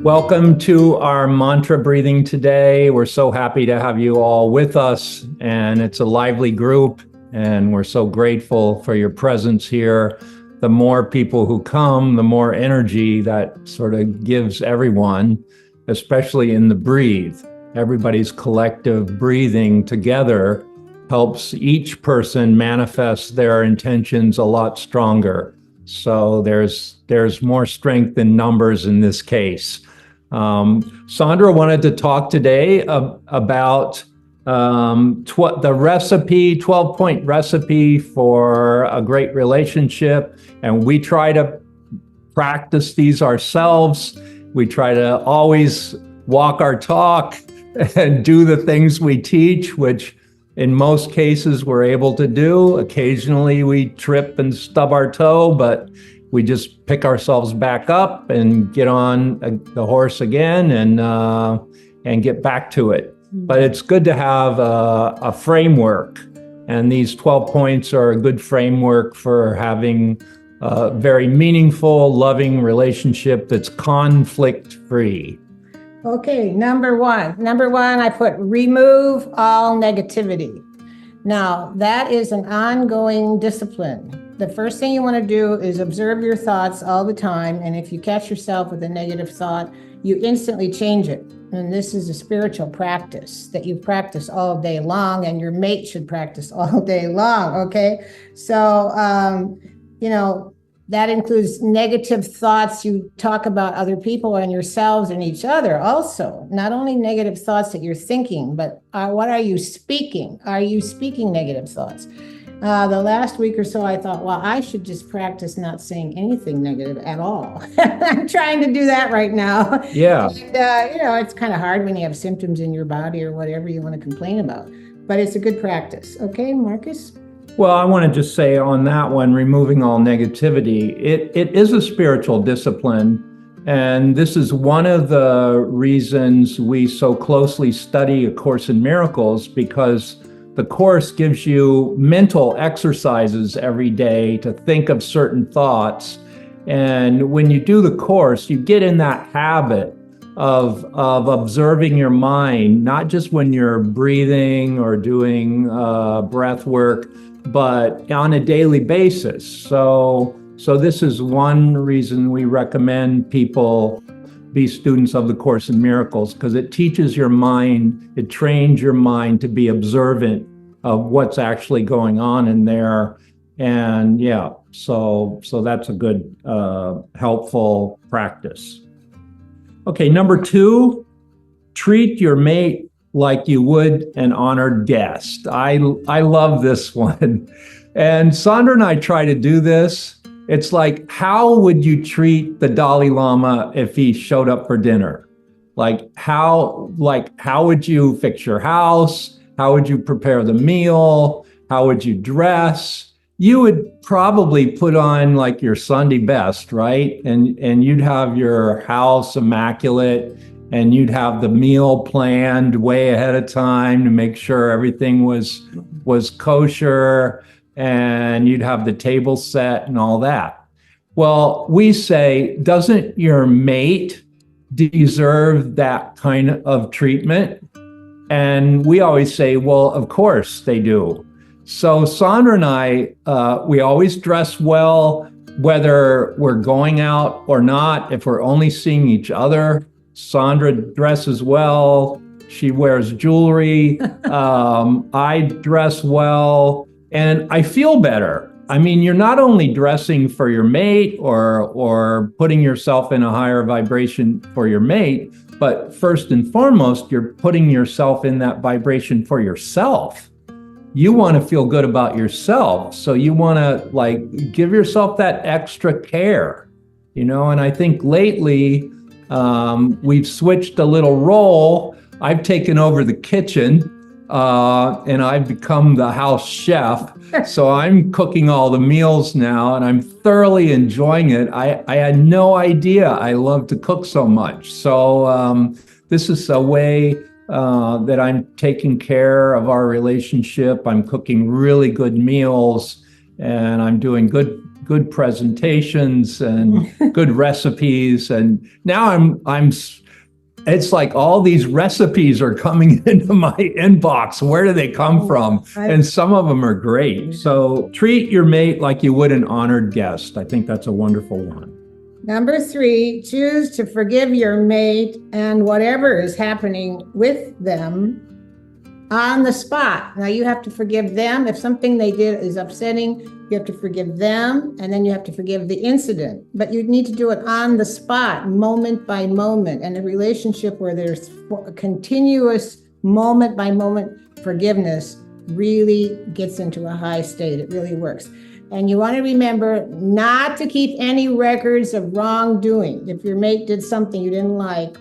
Welcome to our mantra breathing today. We're so happy to have you all with us, and it's a lively group, and we're so grateful for your presence here. The more people who come, the more energy that sort of gives everyone, especially in the breathe. Everybody's collective breathing together helps each person manifest their intentions a lot stronger. So there's more strength in numbers in this case. Sandra wanted to talk today about the recipe, 12-point recipe for a great relationship. And we try to practice these ourselves. We try to always walk our talk and do the things we teach, which in most cases we're able to do. Occasionally we trip and stub our toe, but we just pick ourselves back up and get on the horse again and get back to it. But it's good to have a framework, and these 12 points are a good framework for having a very meaningful, loving relationship that's conflict-free. Okay, number one, I put remove all negativity. Now, that is an ongoing discipline. The first thing you want to do is observe your thoughts all the time. And if you catch yourself with a negative thought, you instantly change it. And this is a spiritual practice that you practice all day long, and your mate should practice all day long. Okay. So, that includes negative thoughts. You talk about other people and yourselves and each other also. Not only negative thoughts that you're thinking, but what are you speaking? Are you speaking negative thoughts? The last week or so, I thought, well, I should just practice not saying anything negative at all. I'm trying to do that right now. Yeah. And, it's kind of hard when you have symptoms in your body or whatever you want to complain about. But it's a good practice. Okay, Marcus? Well, I want to just say on that one, removing all negativity, it is a spiritual discipline. And this is one of the reasons we so closely study A Course in Miracles, because the Course gives you mental exercises every day to think of certain thoughts. And when you do the Course, you get in that habit of observing your mind, not just when you're breathing or doing breath work, but on a daily basis. So this is one reason we recommend people be students of the Course in Miracles, because it teaches your mind, it trains your mind to be observant of what's actually going on in there. And yeah, so that's a good, helpful practice. Okay, number 2, treat your mate like you would an honored guest. I love this one. And Sandra and I try to do this. It's like, how would you treat the Dalai Lama if he showed up for dinner? How would you fix your house? How would you prepare the meal? How would you dress? You would probably put on like your Sunday best, right? And you'd have your house immaculate, and you'd have the meal planned way ahead of time to make sure everything was kosher, and you'd have the table set and all that. Well, we say, doesn't your mate deserve that kind of treatment? And we always say, well, of course they do. So Sandra and I, we always dress well, whether we're going out or not. If we're only seeing each other, Sandra dresses well. She wears jewelry. I dress well, and I feel better. I mean, you're not only dressing for your mate or putting yourself in a higher vibration for your mate, but first and foremost, you're putting yourself in that vibration for yourself. You want to feel good about yourself. So you want to give yourself that extra care, and I think lately we've switched a little role. I've taken over the kitchen and I've become the house chef. So I'm cooking all the meals now, and I'm thoroughly enjoying it. I had no idea I love to cook so much. So this is a way that I'm taking care of our relationship. I'm cooking really good meals, and I'm doing good good presentations and good recipes. And now it's like all these recipes are coming into my inbox. Where do they come from? And some of them are great. So treat your mate like you would an honored guest. I think that's a wonderful one. Number 3, choose to forgive your mate and whatever is happening with them on the spot. Now you have to forgive them. If something they did is upsetting, you have to forgive them, and then you have to forgive the incident. But you need to do it on the spot, moment by moment. And a relationship where there's continuous moment by moment forgiveness really gets into a high state. It really works. And you want to remember not to keep any records of wrongdoing. If your mate did something you didn't like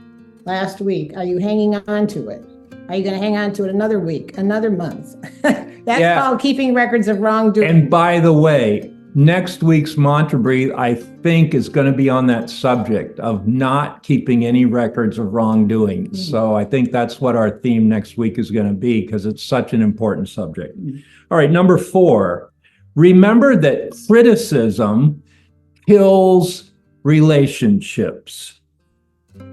last week, are you hanging on to it? Are you going to hang on to it another week, another month? That's called keeping records of wrongdoing. And by the way, next week's Mantra Breathe, I think, is going to be on that subject of not keeping any records of wrongdoing. Mm-hmm. So I think that's what our theme next week is going to be, because it's such an important subject. Mm-hmm. All right, number 4, remember that criticism kills relationships.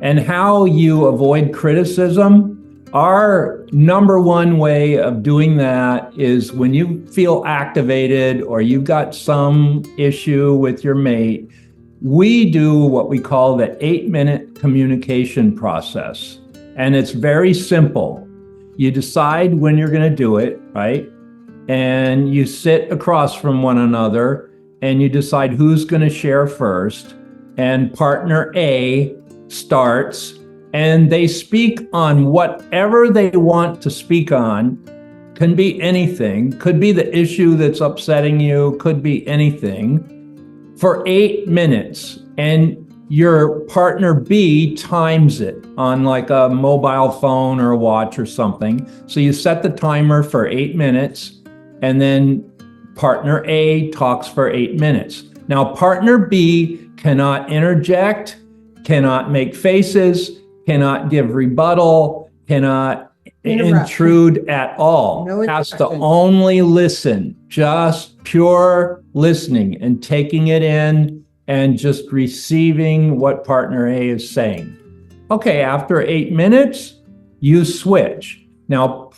And how you avoid criticism, our number one way of doing that is when you feel activated or you've got some issue with your mate, we do what we call the 8-minute communication process. And it's very simple. You decide when you're going to do it, right? And you sit across from one another and you decide who's going to share first. And partner A starts, and they speak on whatever they want to speak on. Can be anything, could be the issue that's upsetting you, could be anything, for 8 minutes. And your partner B times it on like a mobile phone or a watch or something. So you set the timer for 8 minutes, and then partner A talks for 8 minutes. Now, partner B cannot interject, cannot make faces, cannot give rebuttal, cannot intrude at all. No, has to only listen, just pure listening and taking it in and just receiving what partner A is saying. Okay, after 8 minutes, you switch. Now,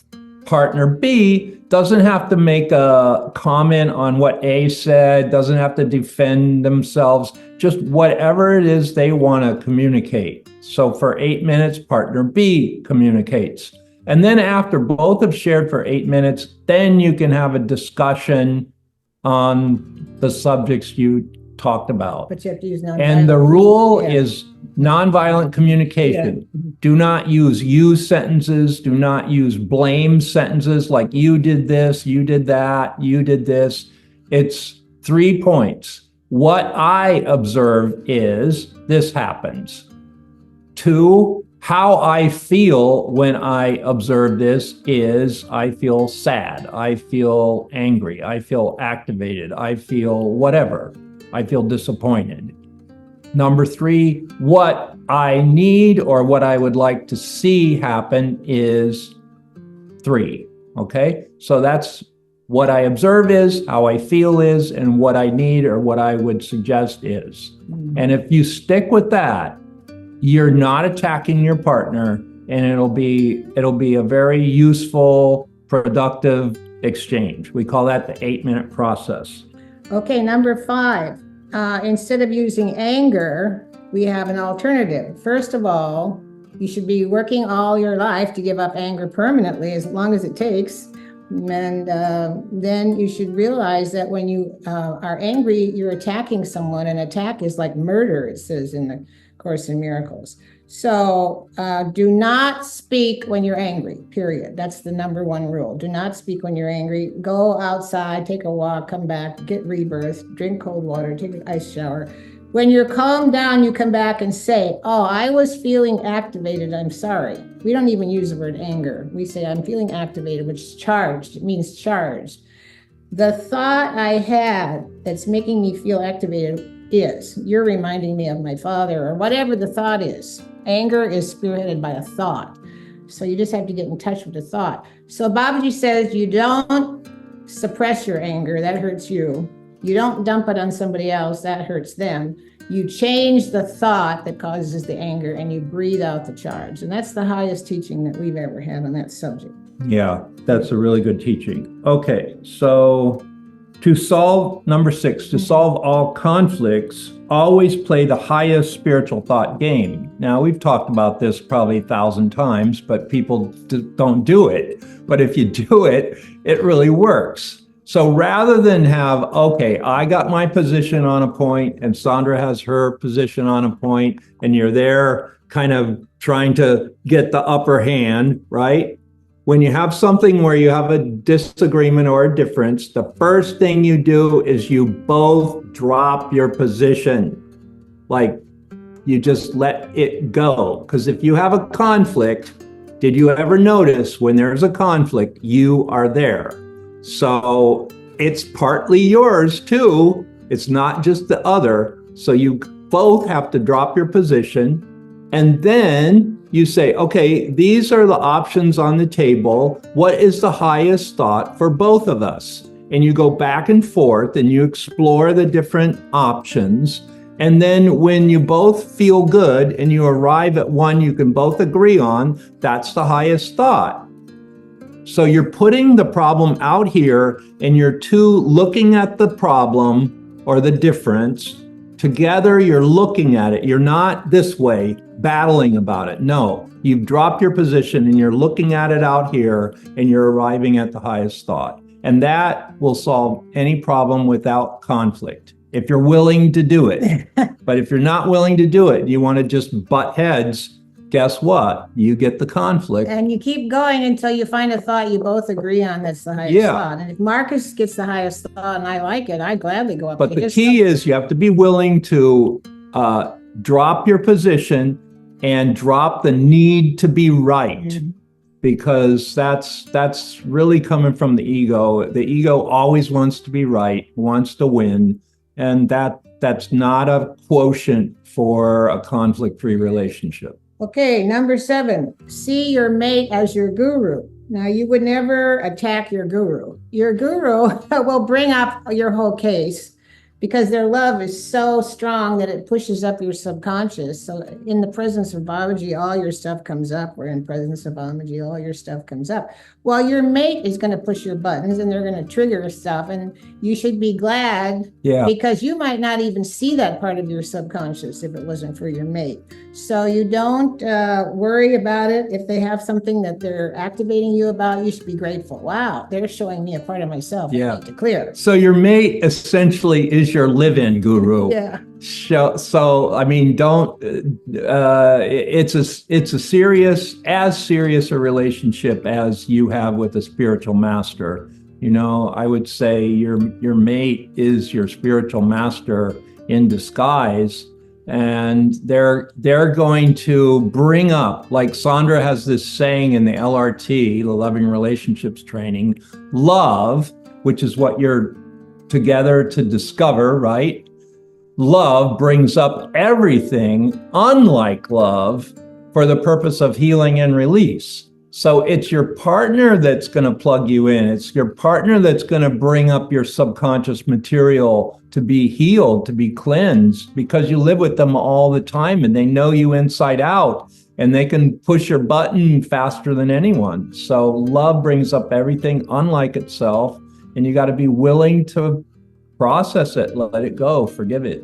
partner B doesn't have to make a comment on what A said, doesn't have to defend themselves, just whatever it is they want to communicate. So for 8 minutes, partner B communicates. And then after both have shared for 8 minutes, then you can have a discussion on the subjects you talked about. But you have to use nonviolent. And the rule is nonviolent communication. Yeah. Do not use you sentences. Do not use blame sentences like you did this, you did that, you did this. It's 3 points. What I observe is this happens. 2, how I feel when I observe this is I feel sad, I feel angry, I feel activated, I feel whatever, I feel disappointed. Number 3, what I need or what I would like to see happen is 3, okay? So that's what I observe is, how I feel is, and what I need or what I would suggest is. And if you stick with that, you're not attacking your partner, and it'll be a very useful, productive exchange. We call that the 8-minute process. Okay, number 5. Instead of using anger, we have an alternative. First of all, you should be working all your life to give up anger permanently, as long as it takes. And then you should realize that when you are angry, you're attacking someone. An attack is like murder, it says in the Course in Miracles. So do not speak when you're angry, period. That's the number 1 rule. Do not speak when you're angry. Go outside, take a walk, come back, get rebirth, drink cold water, take an ice shower. When you're calmed down, you come back and say, oh, I was feeling activated, I'm sorry. We don't even use the word anger. We say, I'm feeling activated, which is charged. It means charged. The thought I had that's making me feel activated is, you're reminding me of my father, or whatever the thought is. Anger is spearheaded by a thought. So you just have to get in touch with the thought. So Babaji says you don't suppress your anger, that hurts you. You don't dump it on somebody else, that hurts them. You change the thought that causes the anger and you breathe out the charge. And that's the highest teaching that we've ever had on that subject. Yeah, that's a really good teaching. Okay, so to solve, number 6, to solve all conflicts, always play the highest spiritual thought game. Now, we've talked about this probably 1,000 times, but people don't do it. But if you do it, it really works. So rather than have, okay, I got my position on a point and Sandra has her position on a point, and you're there kind of trying to get the upper hand, right? When you have something where you have a disagreement or a difference, the first thing you do is you both drop your position. Like, you just let it go. Because if you have a conflict, did you ever notice when there's a conflict, you are there? So it's partly yours too. It's not just the other. So you both have to drop your position. And then you say, okay, these are the options on the table. What is the highest thought for both of us? And you go back and forth and you explore the different options. And then when you both feel good and you arrive at one you can both agree on, that's the highest thought. So you're putting the problem out here and you're two looking at the problem or the difference. Together, you're looking at it. You're not this way, battling about it. No, you've dropped your position and you're looking at it out here and you're arriving at the highest thought. And that will solve any problem without conflict, if you're willing to do it. But if you're not willing to do it, you want to just butt heads, guess what? You get the conflict. And you keep going until you find a thought you both agree on that's the highest thought. And if Marcus gets the highest thought and I like it, I gladly go up. But the key is you have to be willing to drop your position and drop the need to be right. Mm-hmm. Because that's really coming from the ego. The ego always wants to be right, wants to win. And that's not a quotient for a conflict-free relationship. Okay, number 7, see your mate as your guru. Now, you would never attack your guru. Your guru will bring up your whole case because their love is so strong that it pushes up your subconscious. So in the presence of Babaji, all your stuff comes up. We're in presence of Babaji, all your stuff comes up. Well, your mate is going to push your buttons and they're going to trigger stuff. And you should be glad because you might not even see that part of your subconscious if it wasn't for your mate. So you don't worry about it. If they have something that they're activating you about, you should be grateful. Wow, they're showing me a part of myself I need to clear. So your mate essentially is your live-in guru. Yeah. So I mean, don't. It's a serious a relationship as you have with a spiritual master. You know, I would say your mate is your spiritual master in disguise, and they're going to bring up, like Sandra has this saying in the LRT, the Loving Relationships Training, love, which is what you're together to discover, right? Love brings up everything, unlike love, for the purpose of healing and release. So it's your partner that's going to plug you in. It's your partner that's going to bring up your subconscious material to be healed, to be cleansed, because you live with them all the time and they know you inside out and they can push your button faster than anyone. So love brings up everything unlike itself, and you got to be willing to process it, let it go, forgive it.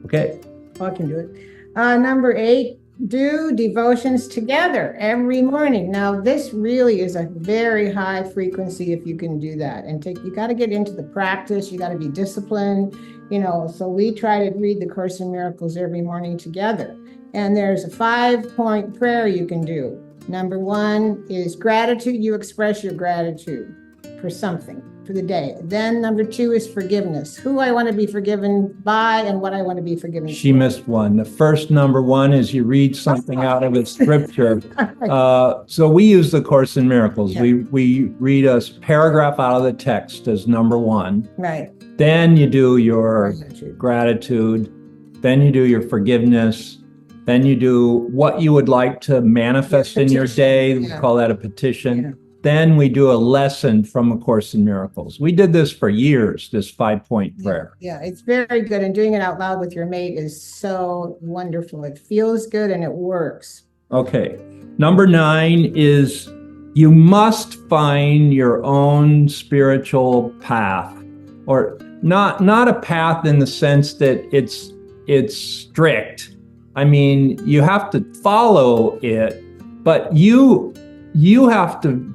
Okay. I can do it. Number 8, do devotions together every morning. Now, this really is a very high frequency if you can do that. And you got to get into the practice. You got to be disciplined, so we try to read the Course in Miracles every morning together. And there's a 5-point prayer you can do. Number 1 is gratitude. You express your gratitude for something, for the day. Then number 2 is forgiveness. Who I want to be forgiven by and what I want to be forgiven for. She missed one. The first number 1 is you read something out of a scripture. So we use the Course in Miracles. Yeah. We read a paragraph out of the text as number 1. Right. Then you do your gratitude. Then you do your forgiveness. Then you do what you would like to manifest in your day. We call that a petition. Yeah. then we do a lesson from A Course in Miracles. We did this for years, this 5-point prayer. Yeah, it's very good. And doing it out loud with your mate is so wonderful. It feels good and it works. Okay. Number 9 is you must find your own spiritual path, or not a path in the sense that it's strict. I mean, you have to follow it, but you have to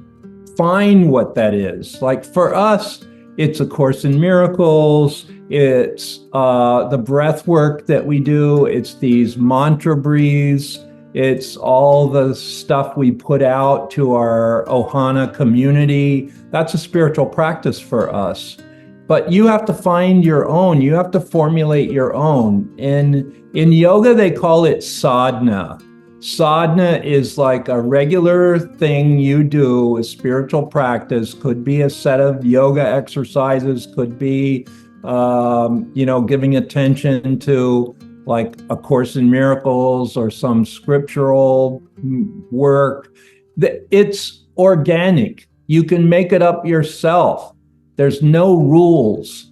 find what that is. Like for us, it's A Course in Miracles. It's the breath work that we do. It's these mantra breathes. It's all the stuff we put out to our Ohana community. That's a spiritual practice for us. But you have to find your own. You have to formulate your own. In yoga, they call it sadhana. Sadhana is like a regular thing you do, a spiritual practice. Could be a set of yoga exercises, could be, giving attention to like A Course in Miracles or some scriptural work. It's organic. You can make it up yourself. There's no rules,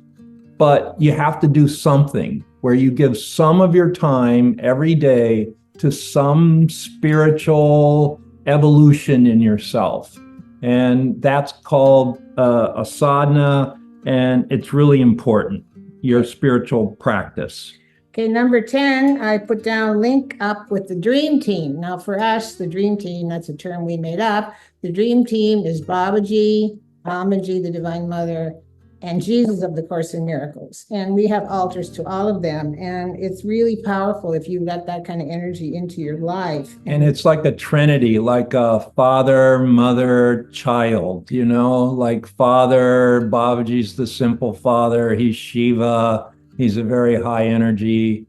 but you have to do something where you give some of your time every day to some spiritual evolution in yourself. And that's called a sadhana, and it's really important, your spiritual practice. Okay, number 10, I put down link up with the dream team. Now for us, the dream team, that's a term we made up. The dream team is Babaji, Amaji, the Divine Mother, and Jesus of the Course in Miracles. And we have altars to all of them. And it's really powerful if you let that kind of energy into your life. And it's like a trinity, like a father, mother, child, like father, Babaji's the simple father. He's Shiva. He's a very high energy.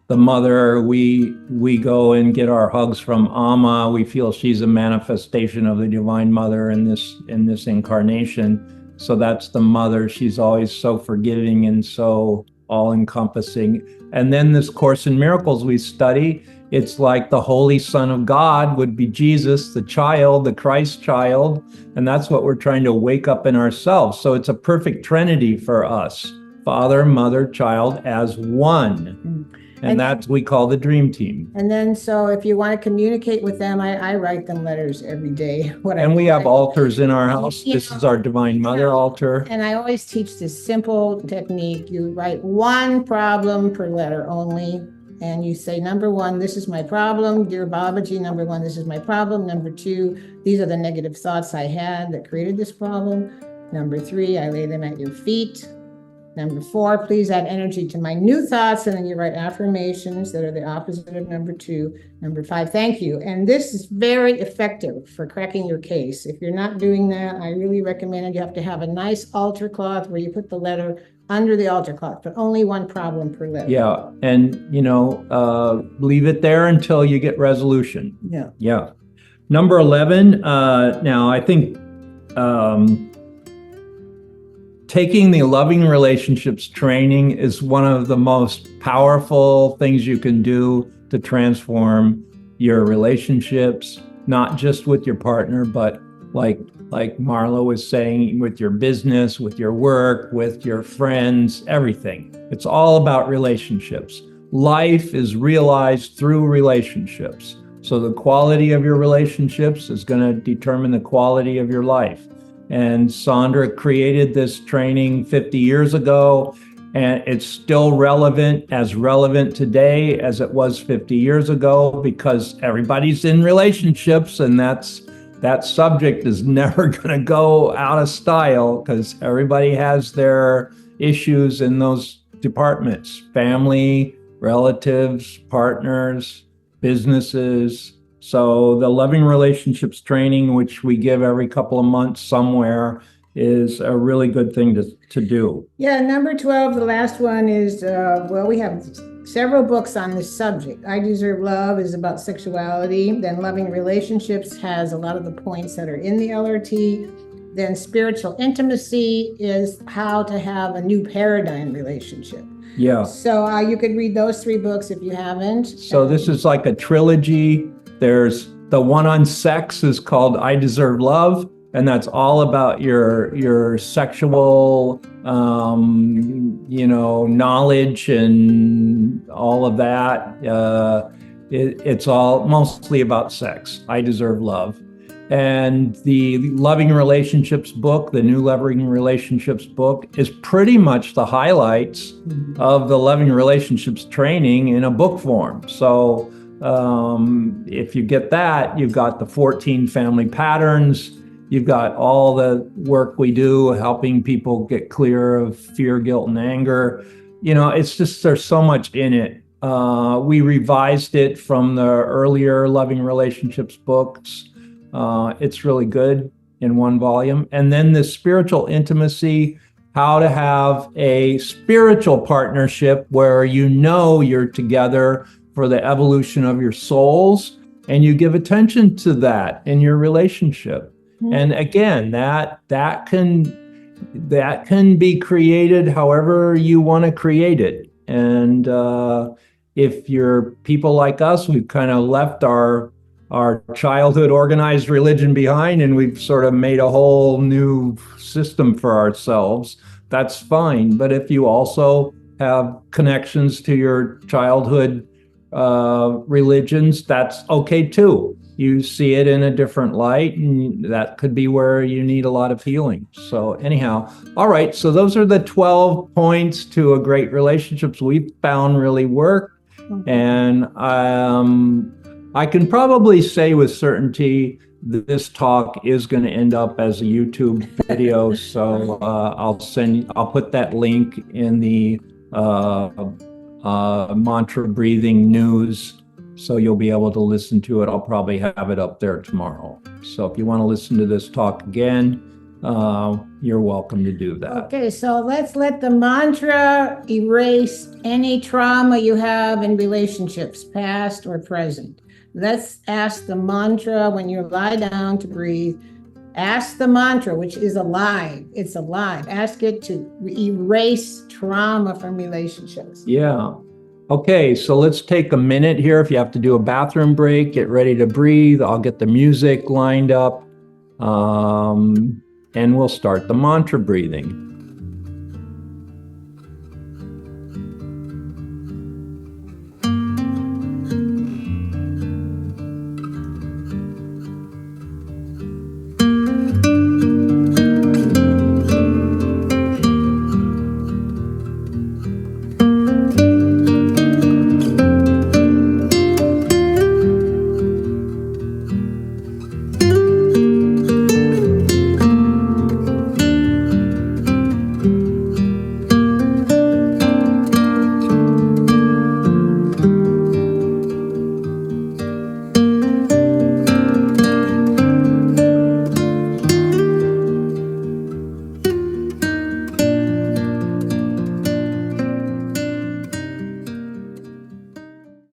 The mother, we go and get our hugs from Amma. We feel she's a manifestation of the Divine Mother in this incarnation. So that's the mother. She's always so forgiving and so all-encompassing. And then this Course in Miracles we study, it's like the Holy Son of God would be Jesus, the child, the Christ child. And that's what we're trying to wake up in ourselves. So it's a perfect trinity for us. Father, mother, child as one. And that's we call the dream team. And then, so if you want to communicate with them, I write them letters every day. And we have altars in our house. This is our Divine Mother altar. And I always teach this simple technique. You write one problem per letter only. And you say, number 1, this is my problem. Dear Babaji, number 1, this is my problem. Number 2, these are the negative thoughts I had that created this problem. Number 3, I lay them at your feet. Number 4, please add energy to my new thoughts. And then you write affirmations that are the opposite of number 2. Number 5, thank you. And this is very effective for cracking your case. If you're not doing that, I really recommend it. You have to have a nice altar cloth where you put the letter under the altar cloth, but only one problem per letter. Yeah. And, leave it there until you get resolution. Yeah. Yeah. Number 11, now I think, taking the Loving Relationships training is one of the most powerful things you can do to transform your relationships, not just with your partner, but like Marla was saying, with your business, with your work, with your friends, everything. It's all about relationships. Life is realized through relationships. So the quality of your relationships is going to determine the quality of your life. And Sandra created this training 50 years ago, and it's still as relevant today as it was 50 years ago, because everybody's in relationships, and that subject is never going to go out of style, because everybody has their issues in those departments: family, relatives, partners, businesses. So the Loving Relationships training, which we give every couple of months somewhere, is a really good thing to do. Yeah, number 12, the last one is, we have several books on this subject. I Deserve Love is about sexuality. Then Loving Relationships has a lot of the points that are in the LRT. Then Spiritual Intimacy is how to have a new paradigm relationship. Yeah. So you could read those 3 books if you haven't. So this is like a trilogy. There's the one on sex is called I Deserve Love. and that's all about your sexual knowledge and all of that. It's all mostly about sex. I Deserve Love. And the Loving Relationships book, the new Loving Relationships book, is pretty much the highlights of the Loving Relationships training in a book form. So if you get that, you've got the 14 family patterns, you've got all the work we do helping people get clear of fear, guilt, and anger. It's just, there's so much in it. We revised it from the earlier Loving Relationships books. It's really good in one volume. And then the Spiritual Intimacy, how to have a spiritual partnership where you're together for the evolution of your souls, and you give attention to that in your relationship. Mm-hmm. And again, that can be created however you want to create it. And if you're people like us, we've kind of left our childhood organized religion behind, and we've sort of made a whole new system for ourselves. That's fine. But if you also have connections to your childhood religions, that's okay too. You see it in a different light, and that could be where you need a lot of healing. So anyhow, all right. So those are the 12 points to a great relationships we've found really work. And I can probably say with certainty that this talk is going to end up as a YouTube video. So I'll put that link in the Mantra Breathing News, so you'll be able to listen to it. I'll probably have it up there tomorrow. So if you want to listen to this talk again, you're welcome to do that. Okay, so let's let the mantra erase any trauma you have in relationships, past or present. Let's ask the mantra when you lie down to breathe. Ask the mantra, which is alive. It's alive. Ask it to erase trauma from relationships. Yeah. Okay, so let's take a minute here. If you have to do a bathroom break, get ready to breathe. I'll get the music lined up, and we'll start the mantra breathing.